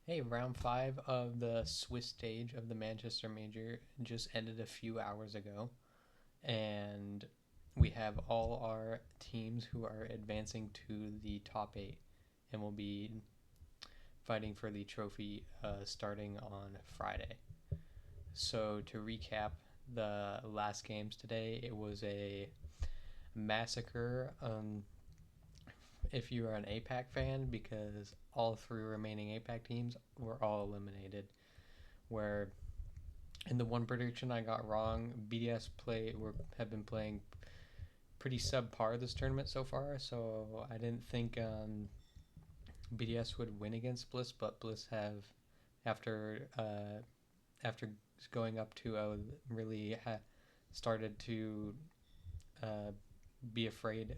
Hey, round five of the Swiss stage of the Manchester Major just ended a few hours ago, and we have all our teams who are advancing to the top eight and will be fighting for the trophy starting on Friday. So, to recap the last games today, it was a massacre. If you are an APAC fan, because all three remaining APAC teams were all eliminated. Where in the one prediction I got wrong, BDS have been playing pretty subpar this tournament so far. So I didn't think BDS would win against Bliss, but Bliss have after after going up 2-0 really started to uh, be afraid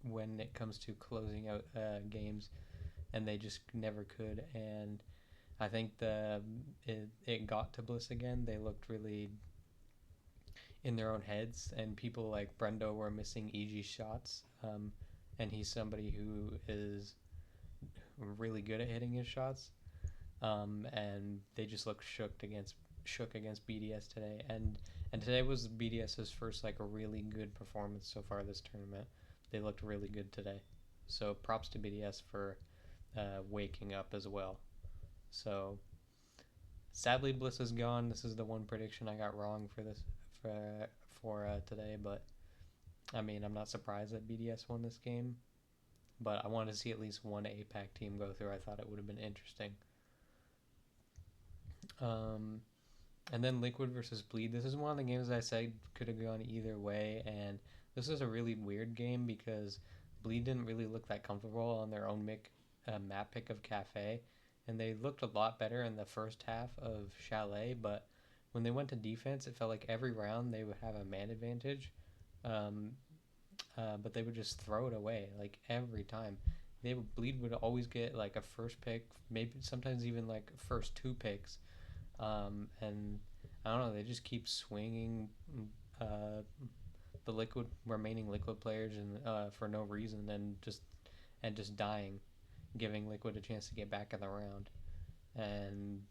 when it comes to closing out games, and they just never could. And I think it got to Bliss again. They looked really in their own heads, and people like Brendo were missing easy shots. And he's somebody who is really good at hitting his shots. And they just looked shook against BDS today, and today was BDS's first like a really good performance so far this tournament. They looked really good today, so props to BDS for waking up as well. So sadly, Bliss is gone. This is the one prediction I got wrong for today, but I mean, I'm not surprised that BDS won this game, but I wanted to see at least one APAC team go through. I thought it would have been interesting. Um, and then Liquid versus Bleed. This is one of the games I said could have gone either way, and this is a really weird game because Bleed didn't really look that comfortable on their own map pick of Cafe, and they looked a lot better in the first half of Chalet, but when they went to defense, it felt like every round they would have a man advantage. Um, but they would just throw it away like every time. Bleed would always get like a first pick, maybe sometimes even like first two picks, and I don't know. They just keep swinging uh, the remaining liquid players and for no reason, and just dying, giving liquid a chance to get back in the round. And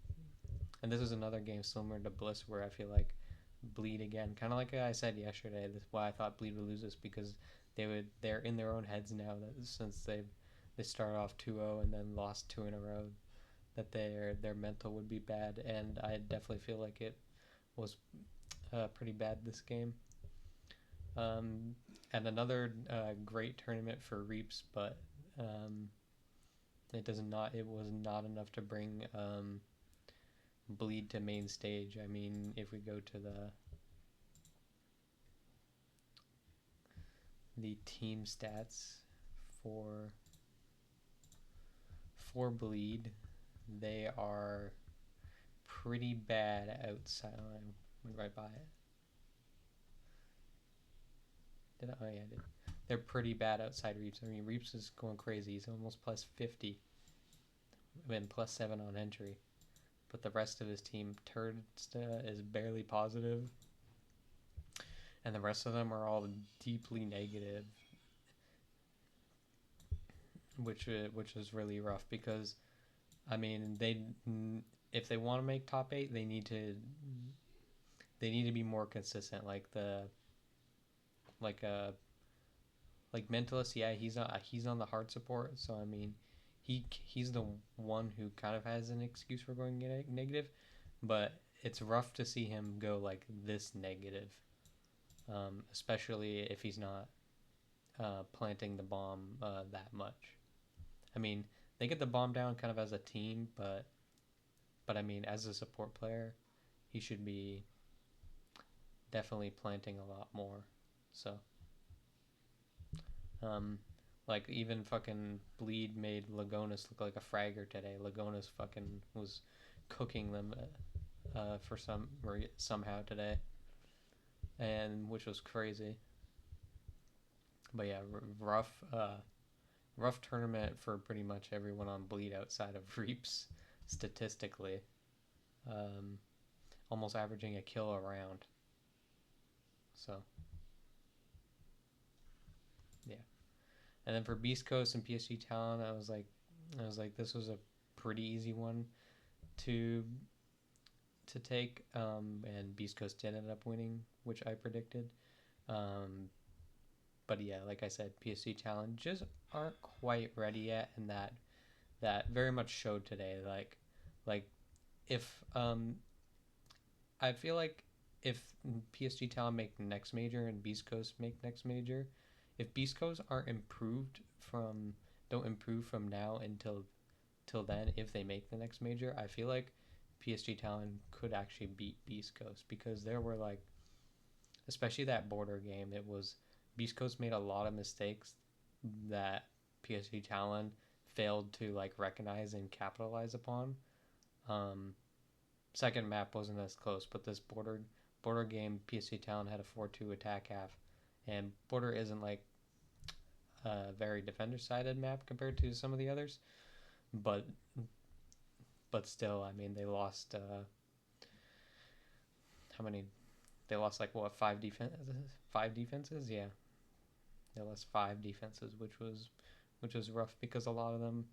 and this is another game similar to Bliss where I feel like Bleed again, kind of like I said yesterday. This is why I thought Bleed would lose this because they're in their own heads now that since they started off 2-0 and then lost two in a row, that their mental would be bad, and I definitely feel like it was pretty bad this game. Um, and another great tournament for Reaps, but um, it was not enough to bring Bleed to main stage. I mean, if we go to the team stats for for Bleed, they are pretty bad outside. Oh, I went right by it. Did I? Oh yeah, I did. They're pretty bad outside Reaps. I mean, Reaps is going crazy. He's almost plus 50, and plus 7 on entry. But the rest of his team, Turdsta is barely positive, and the rest of them are all deeply negative, which is really rough because I mean if they want to make top eight, they need to be more consistent. Like uh like Mentalist, yeah, he's on the hard support. So I mean, he's the one who kind of has an excuse for going negative, but it's rough to see him go like this negative, especially if he's not planting the bomb that much. I mean, they get the bomb down kind of as a team, but I mean, as a support player, he should be definitely planting a lot more. So, um, like even fucking Bleed made Lagonis look like a fragger today. Lagonis fucking was cooking them for somehow today, and which was crazy. But yeah, rough tournament for pretty much everyone on Bleed outside of Reaps statistically. Um, Almost averaging a kill a round. So yeah, and then for Beast Coast and PSG Talon, I was like, this was a pretty easy one. to take, and Beast Coast did end up winning, which I predicted. Um, but yeah, like I said, PSG challenges aren't quite ready yet, and that very much showed today. Like if I feel like if PSG Talent make next major and Beast Coast make next major, if Beast Coast aren't improved from don't improve from now until till then, if they make the next major, I feel like PSG Talent could actually beat Beast Coast, because there were like, especially that border game, it was Beast Coast made a lot of mistakes that PSG Talent failed to like recognize and capitalize upon. Um, Second map wasn't as close, but this border game, PSG Talent had a 4-2 attack half, and border isn't like a very defender sided map compared to some of the others, but still, I mean, they lost how many? They lost like what, five defenses? Five defenses, yeah. They lost five defenses, which was rough, because a lot of them,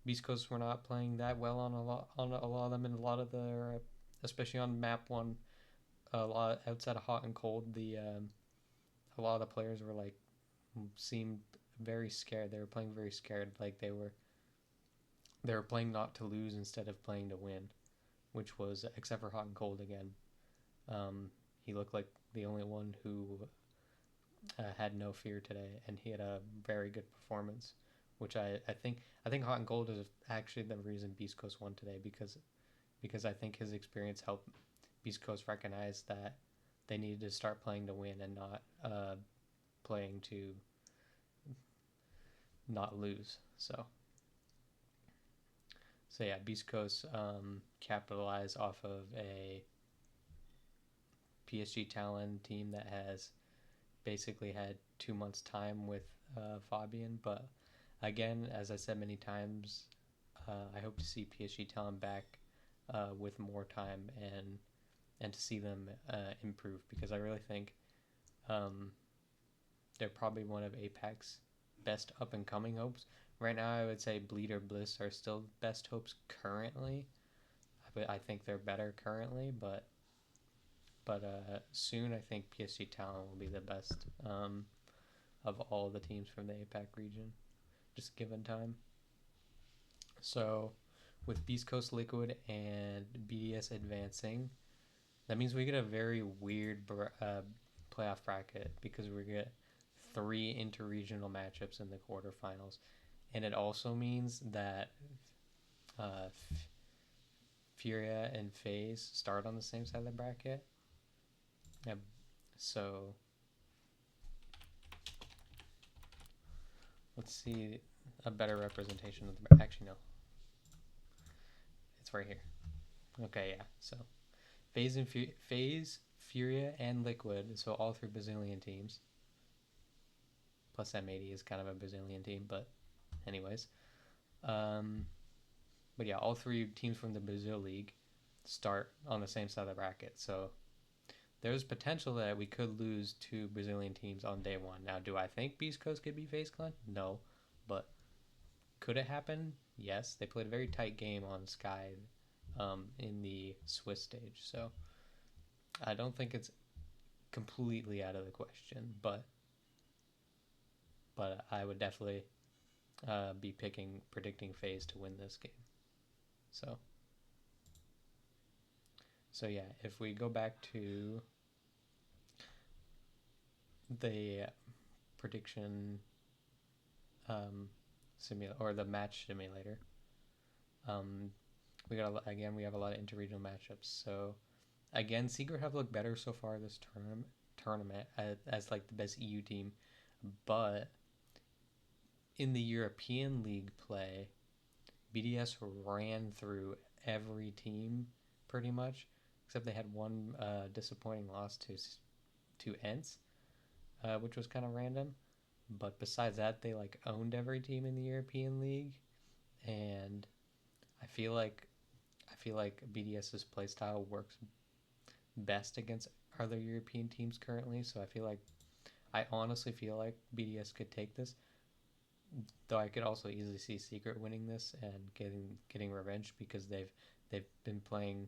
Beast Coast were not playing that well on a lot of them, and a lot of their, especially on map one, a lot outside of hot and cold, the a lot of the players were like, seemed very scared. They were playing very scared, like they were playing not to lose instead of playing to win, which was, except for hot and cold again. He looked like the only one who had no fear today, and he had a very good performance, which I think hot and cold is actually the reason Beast Coast won today, because I think his experience helped Beast Coast recognize that they needed to start playing to win and not playing to not lose. So yeah, Beast Coast capitalized off of a PSG Talon team that has basically had 2 months time with Fabian. But again, as I said many times, I hope to see PSG Talon back with more time, and to see them improve, because I really think they're probably one of Apex's best up and coming hopes. Right now, I would say Bleed or Bliss are still best hopes currently. I think they're better currently, but soon I think PSG Talent will be the best of all the teams from the APAC region, just given time. So, with Beast Coast Liquid and BDS advancing, that means we get a very weird playoff bracket, because we get three interregional matchups in the quarterfinals, and it also means that uh, Furia and FaZe start on the same side of the bracket. Yeah, so let's see a better representation of the. Actually, no, it's right here. Okay, yeah. So FaZe, Furia, and Liquid. So all three Brazilian teams. Plus M80 is kind of a Brazilian team, but anyways. Um, but yeah, all three teams from the Brazil League start on the same side of the bracket. So there's potential that we could lose two Brazilian teams on day one. Now, do I think Beast Coast could be FaZe Clan? No. But could it happen? Yes. They played a very tight game on Sky in the Swiss stage. So I don't think it's completely out of the question, but I would definitely be predicting FaZe to win this game. So yeah, if we go back to the prediction or the match simulator, we have a lot of interregional matchups. So again, Secret have looked better so far this tournament as like the best EU team, but in the European League play, BDS ran through every team pretty much, except they had one disappointing loss to ENCE, which was kind of random. But besides that, they like owned every team in the European League, and I feel like BDS's playstyle works best against other European teams currently. So I honestly feel like BDS could take this. Though I could also easily see Secret winning this and getting revenge, because they've been playing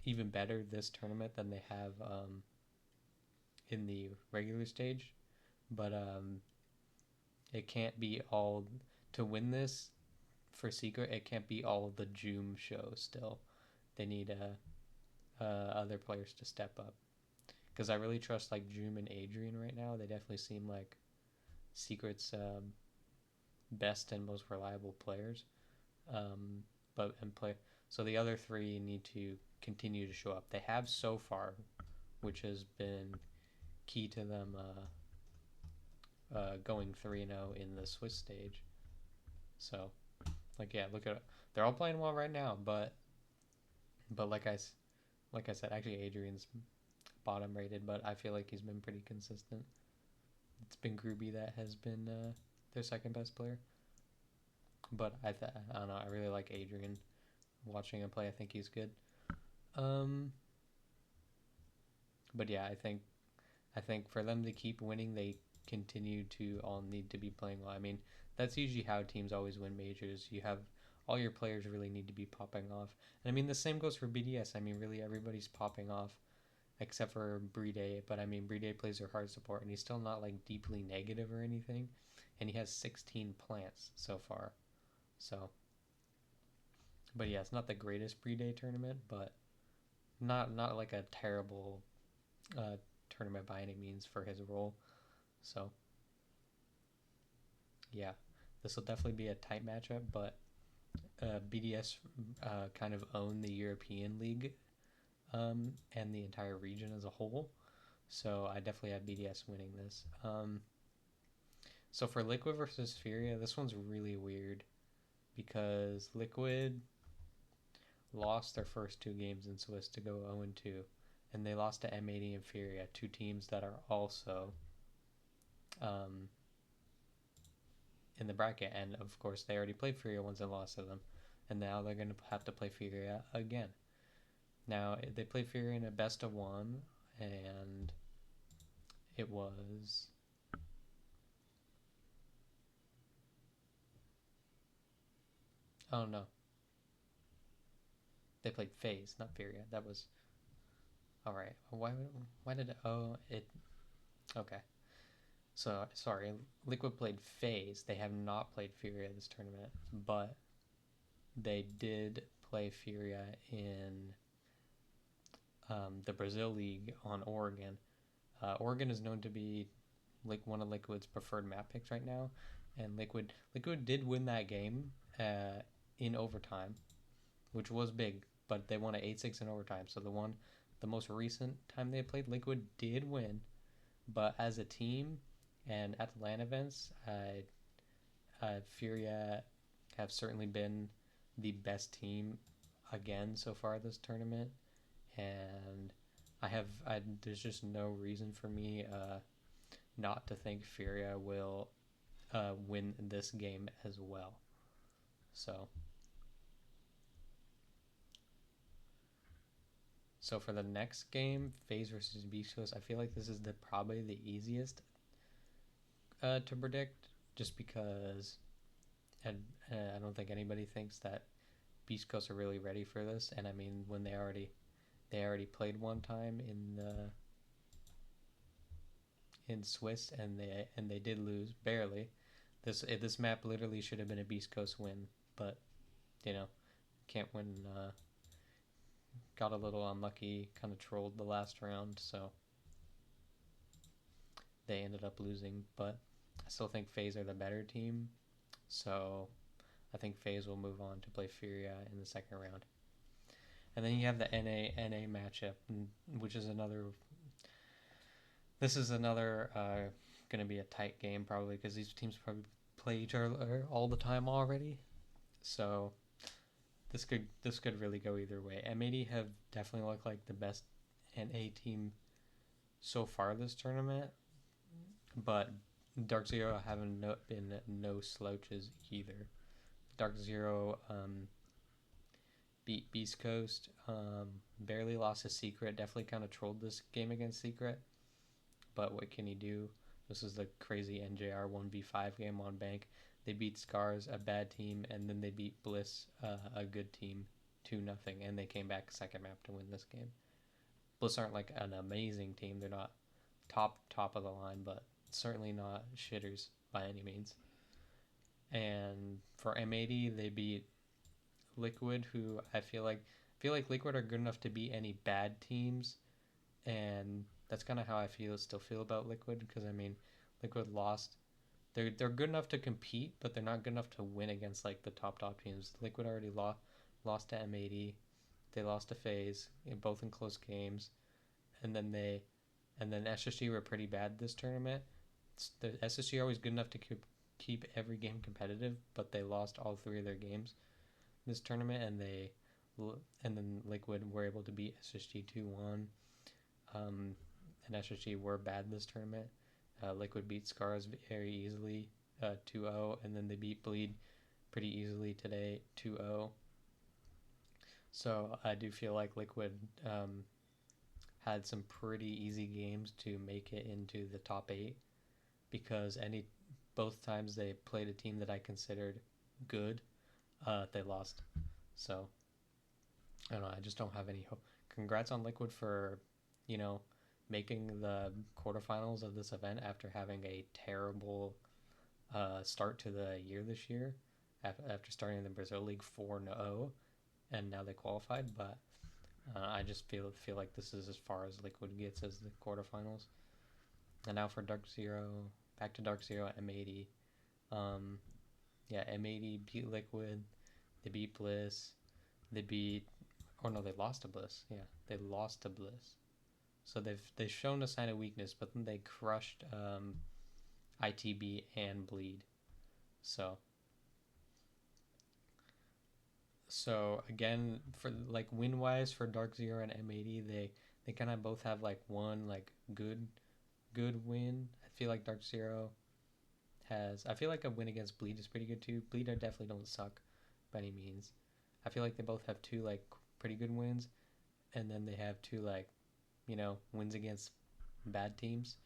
even better this tournament than they have in the regular stage. But it can't be all to win this for Secret. It can't be all the Joom show. Still, they need other players to step up. Because I really trust like Joom and Adrian right now. They definitely seem like Secret's best and most reliable players. But and play so the other three need to continue to show up. They have so far, which has been key to them going 3-0 in the Swiss stage. So, like, yeah, look at it. They're all playing well right now, but like I said, actually Adrian's bottom rated, but I feel like he's been pretty consistent. It's been Groovy that has been their second best player, but I don't know. I really like Adrian. Watching him play, I think he's good. Um, but yeah, I think for them to keep winning, they continue to all need to be playing well. I mean, that's usually how teams always win majors. You have all your players really need to be popping off. And I mean, the same goes for BDS. I mean, really everybody's popping off except for Bride. But I mean, Bride plays their hard support, and he's still not like deeply negative or anything. And he has 16 plants so far. So, but yeah, it's not the greatest Bride tournament, but not like a terrible uh, tournament by any means for his role. So yeah, this will definitely be a tight matchup, but BDS kind of own the European League and the entire region as a whole. So I definitely have BDS winning this. So for Liquid versus Furia, this one's really weird because Liquid lost their first two games in Swiss to go 0-2, and they lost to M80 and Furia, two teams that are also um, in the bracket. And of course, they already played Furia once and lost to them, and now they're going to have to play Furia again. Now they played Furia in a best of one, and it was oh no, they played FaZe, not Furia. That was all right. Why did it? Oh it okay. So sorry, Liquid played FaZe. They have not played Furia this tournament, but they did play Furia in the Brazil League on Oregon. Oregon is known to be like one of Liquid's preferred map picks right now, and Liquid did win that game in overtime, which was big, but they won at 8-6 in overtime. So the most recent time they played, Liquid did win, but as a team and at the LAN events, Furia have certainly been the best team again so far this tournament, and there's just no reason for me not to think Furia will win this game as well. So, so for the next game, FaZe versus Beast Coast, I feel like this is probably the easiest to predict, just because and I don't think anybody thinks that Beast Coast are really ready for this. And I mean, when they already played one time in Swiss, and they did lose barely. This map literally should have been a Beast Coast win, but you know, can't win. Got a little unlucky, kind of trolled the last round, so they ended up losing. But I still think FaZe are the better team, so I think FaZe will move on to play Furia in the second round. And then you have the NA matchup, which is another. This is another going to be a tight game probably because these teams probably play each other all the time already. So this could really go either way. M80 have definitely looked like the best NA team so far this tournament, but Dark Zero haven't been no slouches either. Dark Zero beat Beast Coast, barely lost a Secret. Definitely kind of trolled this game against Secret, but what can he do? This is the crazy NJR 1v5 game on Bank. They beat Scars, a bad team, and then they beat Bliss, a good team, 2-0, and they came back second map to win this game. Bliss aren't like an amazing team. They're not top of the line, but certainly not shitters by any means. And for M80, they beat Liquid, who I feel like Liquid are good enough to beat any bad teams, and that's kind of how I still feel about Liquid, because I mean, Liquid lost. They're good enough to compete, but they're not good enough to win against like the top teams. Liquid already lost to M80. They lost to FaZe, both in close games, and then SSG were pretty bad this tournament. The SSG are always good enough to keep every game competitive, but they lost all 3 of their games this tournament, and then Liquid were able to beat SSG 2-1. And SSG were bad this tournament. Liquid beat Scars very easily, 2-0, and then they beat Bleed pretty easily today, 2-0. So I do feel like Liquid had some pretty easy games to make it into the top 8, because both times they played a team that I considered good, they lost. So I don't know, I just don't have any hope. Congrats on Liquid for, making the quarterfinals of this event after having a terrible start to the year this year, after starting the Brazil League 4-0, and now they qualified. But I just feel like this is as far as Liquid gets as the quarterfinals. And now for Dark Zero, back to Dark Zero, M80. M80 beat Liquid. They beat Bliss. They lost to Bliss. Yeah, they lost to Bliss. So they've shown a sign of weakness, but then they crushed ITB and Bleed. So again, for like win wise for Dark Zero and M80, they kind of both have like one like good win. I feel like Dark Zero I feel like a win against Bleed is pretty good too. Bleed definitely don't suck by any means. I feel like they both have 2 like pretty good wins, and then they have 2 like, wins against bad teams.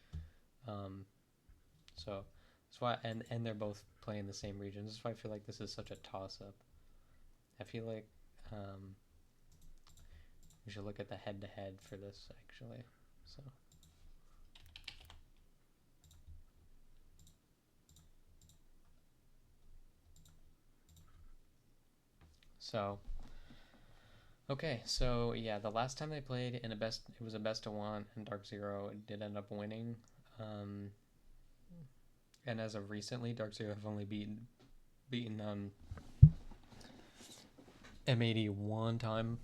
So that's why, and they're both playing the same region. That's why I feel like this is such a toss up. I feel like we should look at the head to head for this actually. So okay, so yeah, the last time they played it was a best of 1, and Dark Zero did end up winning. And as of recently, Dark Zero have only beaten M80 one time.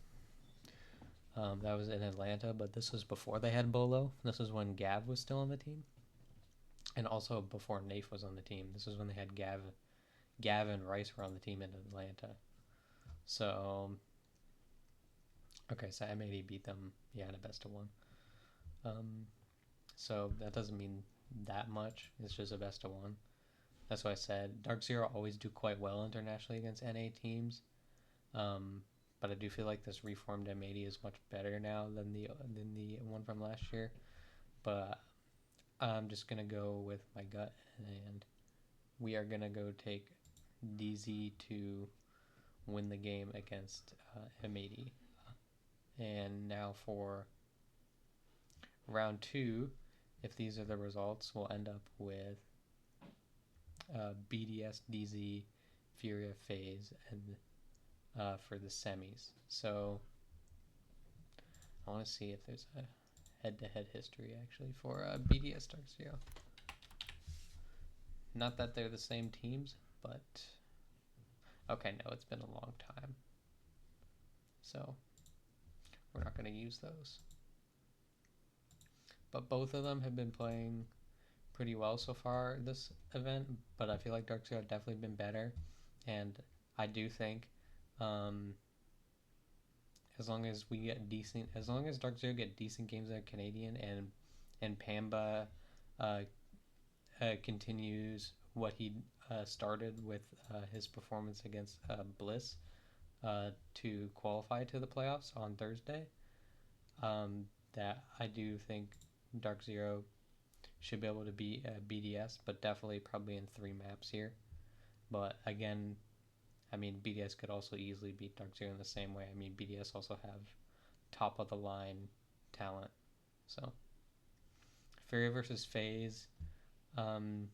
That was in Atlanta, but this was before they had Bolo. This was when Gav was still on the team, and also before Nafe was on the team. This was when they had Gav and Rice were on the team in Atlanta. So okay, so M80 beat them, in a best of 1. So that doesn't mean that much. It's just a best of 1. That's why I said Dark Zero always do quite well internationally against NA teams. But I do feel like this reformed M80 is much better now than the one from last year. But I'm just gonna go with my gut, and we are gonna go take DZ to win the game against M80. And now for round 2, if these are the results, we'll end up with BDS, DZ, Furia, FaZe, and for the semis. So I want to see if there's a head-to-head history actually for BDS Dark Zero. Not that they're the same teams, but okay, no, it's been a long time, so we're not going to use those. But both of them have been playing pretty well so far this event, but I feel like Dark Zero have definitely been better, and I do think as long as Dark Zero get decent games at Canadian, and Pamba continues what he started with his performance against Bliss to qualify to the playoffs on Thursday, that I do think Dark Zero should be able to beat BDS, but definitely probably in 3 maps here. But again, I mean, BDS could also easily beat Dark Zero in the same way. I mean, BDS also have top of the line talent. So Furia versus FaZe. Um,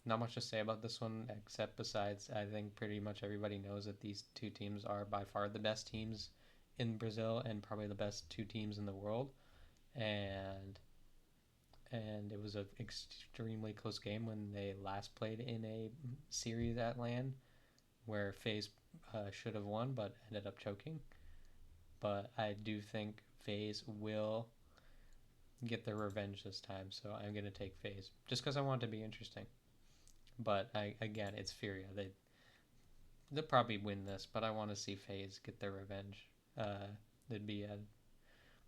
Not much to say about this one, except besides I think pretty much everybody knows that these two teams are by far the best teams in Brazil and probably the best two teams in the world. And it was an extremely close game when they last played in a series at LAN, where FaZe should have won but ended up choking. But I do think FaZe will get their revenge this time, so I'm gonna take FaZe just because I want it to be interesting. But again, it's Furia. They'll probably win this, but I want to see FaZe get their revenge. It'd be a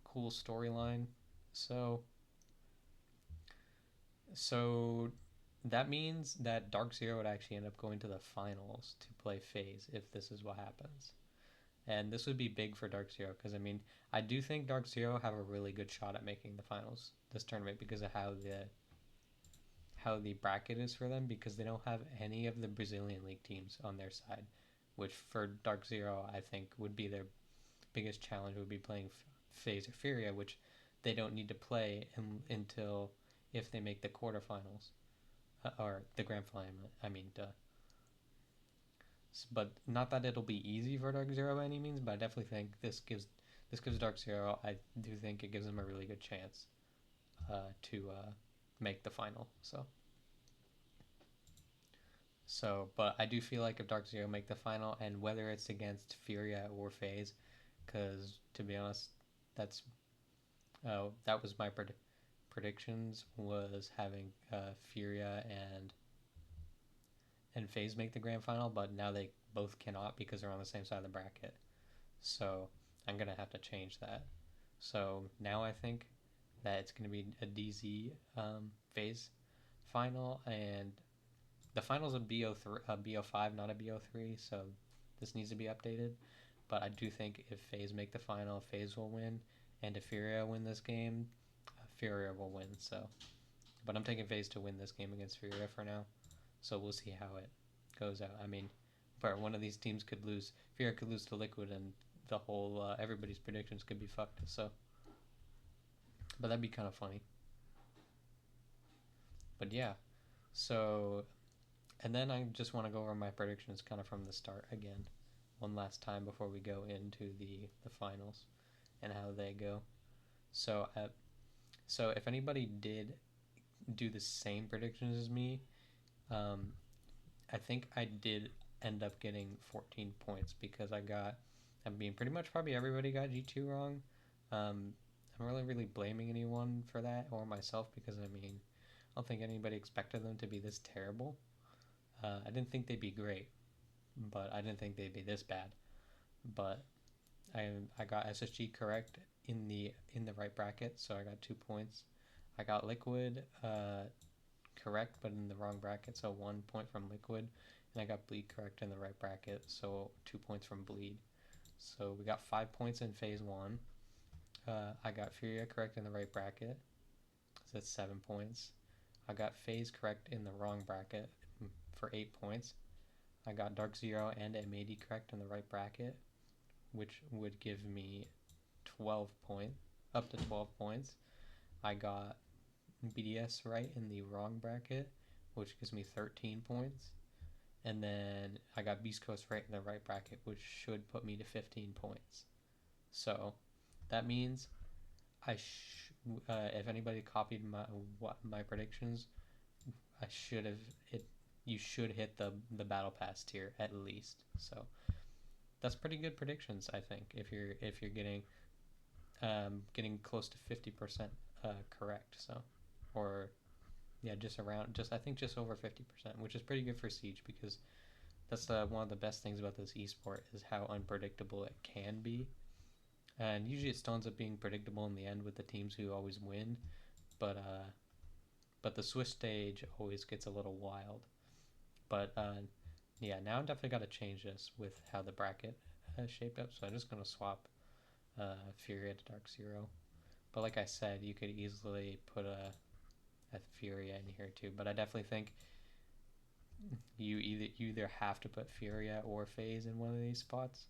cool storyline. So so that means that Dark Zero would actually end up going to the finals to play FaZe if this is what happens. And this would be big for Dark Zero because I mean I do think Dark Zero have a really good shot at making the finals this tournament because of how the bracket is for them, because they don't have any of the Brazilian league teams on their side, which for Dark Zero I think would be their biggest challenge, would be playing FaZe or Furia, which they don't need to play until if they make the quarterfinals or the grand final. I mean, duh. But not that it'll be easy for Dark Zero by any means, but I definitely think this gives Dark Zero. I do think it gives them a really good chance to make the final. But I do feel like if Dark Zero make the final, and whether it's against Furia or FaZe, because to be honest, that's that was my predictions, was having Furia and FaZe make the grand final, but now they both cannot because they're on the same side of the bracket. So I'm gonna have to change that. So now I think that it's gonna be a DZ FaZe final, and the finals of BO5, not a BO3. So this needs to be updated. But I do think if FaZe make the final, FaZe will win, and if Furia win this game, Furia will win. So, but I'm taking FaZe to win this game against Furia for now. So we'll see how it goes out. I mean, but one of these teams could lose. Furia could lose to Liquid, and the whole everybody's predictions could be fucked. So, but that'd be kind of funny. But yeah, so and then I just want to go over my predictions kind of from the start again, one last time before we go into the finals and how they go. So so if anybody did do the same predictions as me, um, I think I did end up getting 14 points because I mean, pretty much probably everybody got G2 wrong. I'm really blaming anyone for that or myself because I mean, I don't think anybody expected them to be this terrible. I didn't think they'd be great, but I didn't think they'd be this bad. But I got SSG correct in the right bracket, so I got 2 points. I got Liquid correct, but in the wrong bracket, so 1 point from Liquid, and I got Bleed correct in the right bracket, so 2 points from Bleed. So we got 5 points in phase one. I got Furia correct in the right bracket, so that's 7 points. I got FaZe correct in the wrong bracket for 8 points. I got Dark Zero and M80 correct in the right bracket, which would give me 12 points, up to 12 points. I got BDS right in the wrong bracket, which gives me 13 points. And then I got Beast Coast right in the right bracket, which should put me to 15 points. So that means if anybody copied my predictions, I should have it. You should hit the battle pass tier at least. So that's pretty good predictions, I think. If you're getting close to 50% correct. So, or yeah, just I think just over 50%, which is pretty good for Siege because that's one of the best things about this esport is how unpredictable it can be. And usually it still ends up being predictable in the end with the teams who always win, but the Swiss stage always gets a little wild. But yeah, now I definitely got to change this with how the bracket has shaped up. So I'm just gonna swap Furia to Dark Zero. But like I said, you could easily put a Furia in here too. But I definitely think you either have to put Furia or FaZe in one of these spots,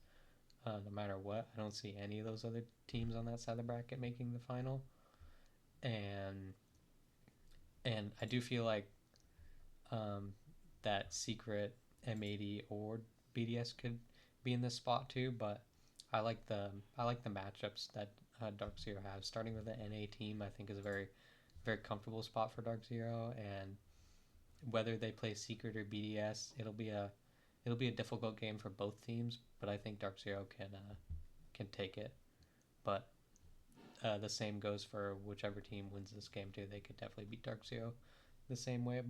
no matter what. I don't see any of those other teams on that side of the bracket making the final, and I do feel like um, that Secret, M80, or BDS could be in this spot too. But I like the matchups that Dark Zero has. Starting with the NA team, I think is a very comfortable spot for Dark Zero, and whether they play Secret or BDS, it'll be a difficult game for both teams. But I think Dark Zero can take it. But the same goes for whichever team wins this game too. They could definitely beat Dark Zero the same way.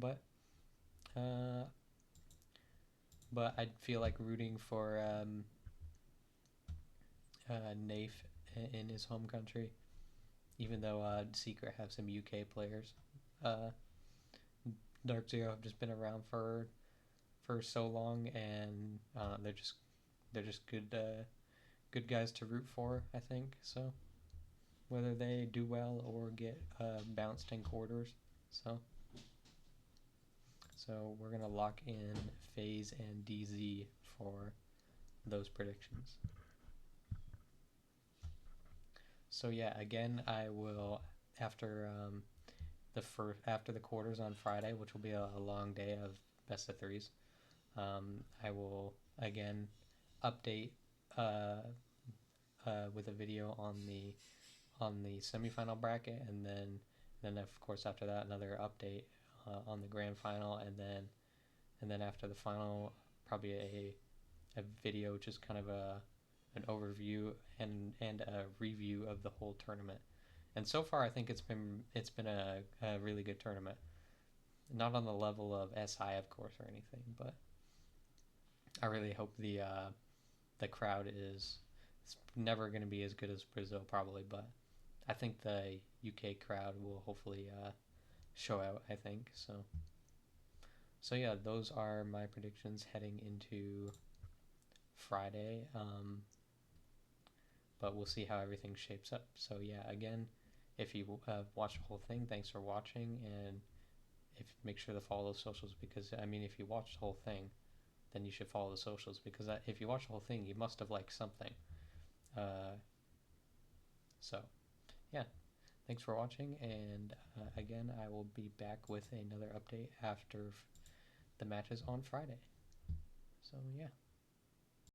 Uh, but I feel like rooting for Nafe in his home country, even though Secret have some UK players. Uh, Dark Zero have just been around for so long, and they're just good guys to root for. I think so. Whether they do well or get bounced in quarters, so we're gonna lock in FaZe and DZ for those predictions. So yeah, again, I will after the quarters on Friday, which will be a long day of best of threes. I will again update uh, with a video on the semifinal bracket, and then of course after that another update on the grand final, and then after the final probably a video just kind of an overview and a review of the whole tournament. And so far, I think it's been a really good tournament. Not on the level of SI, of course, or anything, but I really hope the crowd is. It's never going to be as good as Brazil, probably, but I think the UK crowd will hopefully show out. I think so. So yeah, those are my predictions heading into Friday. But we'll see how everything shapes up. So yeah, again, if you watched the whole thing, thanks for watching, and if make sure to follow those socials, because I mean, if you watched the whole thing, then you should follow the socials, because if you watch the whole thing, you must have liked something. Uh, so yeah, thanks for watching, and again, I will be back with another update after the matches on Friday. So yeah.